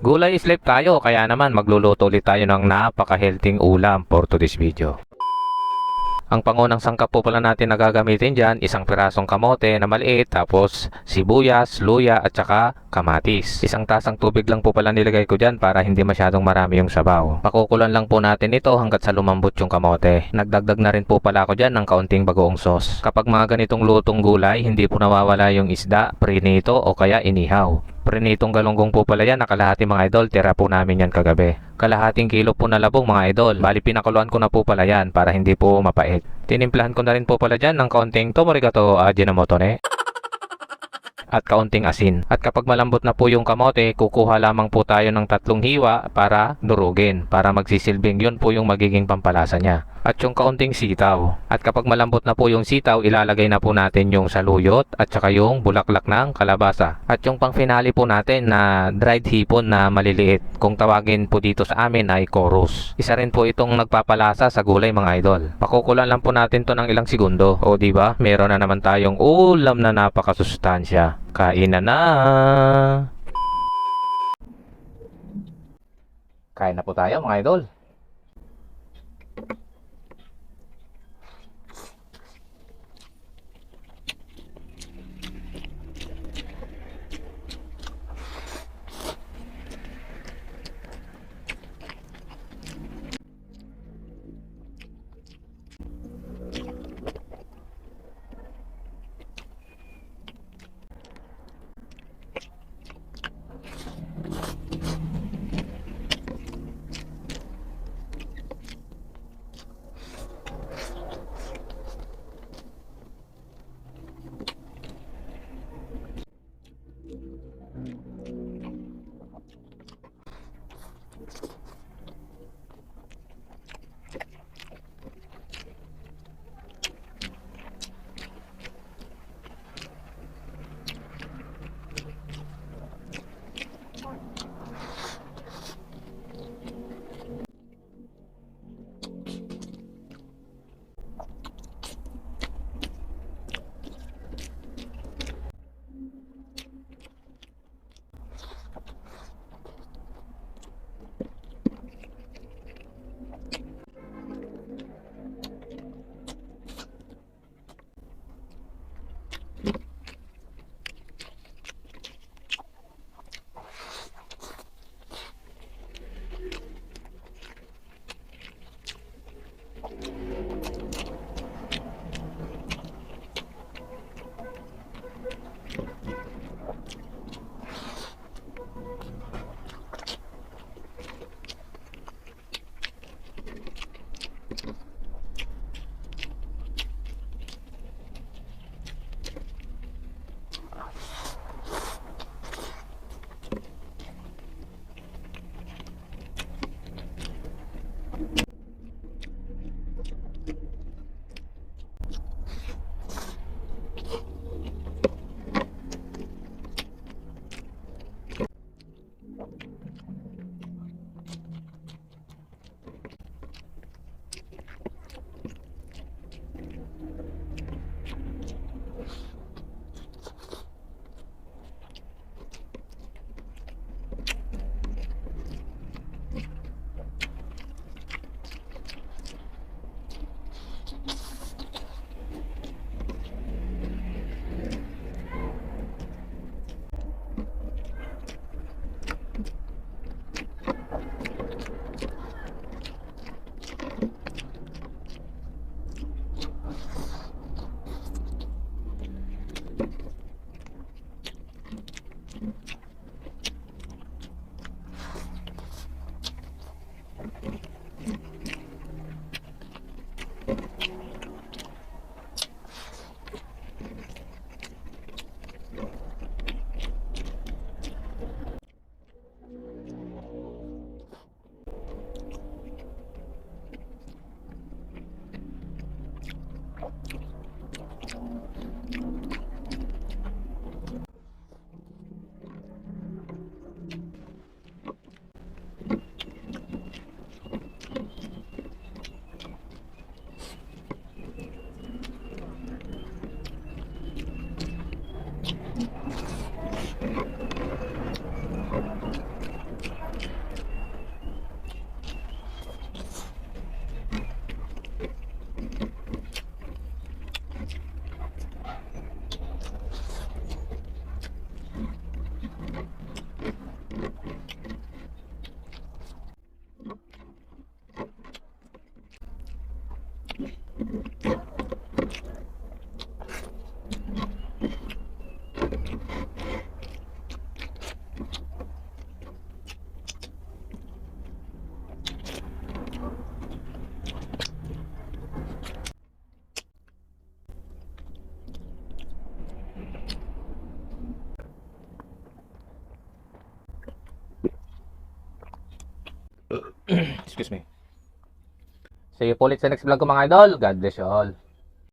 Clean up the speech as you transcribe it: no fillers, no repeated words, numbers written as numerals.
Gulay is life tayo, kaya naman magluluto ulit tayo ng napaka-healthy ulam for today's video. Ang pangunang sangkap po pala natin na gagamitin dyan, isang pirasong kamote na maliit, tapos sibuyas, luya at saka kamatis. Isang tasang tubig lang po pala nilagay ko dyan para hindi masyadong marami yung sabaw. Pakukulan lang po natin ito hanggat sa lumambot yung kamote. Nagdagdag na rin po pala ako dyan ng kaunting bagoong sauce. Kapag mga ganitong lutong gulay, hindi po nawawala yung isda, prinito o kaya inihaw. Prinitong galunggong po pala yan na kalahati mga idol, tira po namin yan kagabi. Kalahating kilo po na labong mga idol, bali pinakuluan ko na po pala yan para hindi po mapait. Tinimplahan ko na rin po pala dyan ng kaunting tomorigato ajinomoto at kaunting asin. At kapag malambot na po yung kamote, kukuha lamang po tayo ng 3 hiwa para durugin, para magsisilbing yun po yung magiging pampalasa niya. At yung kaunting sitaw. At kapag malambot na po yung sitaw, ilalagay na po natin yung saluyot at saka yung bulaklak ng kalabasa. At yung pang finale po natin na dried hipon na maliliit. Kung tawagin po dito sa amin ay chorus. Isa rin po itong nagpapalasa sa gulay mga idol. Pakukulan lang po natin to ng ilang segundo. O di ba? Meron na naman tayong ulam na napakasustansya. Kain na na! Kain na po tayo mga idol. Excuse me. See you po ulit sa next vlog ko mga idol. God bless you all.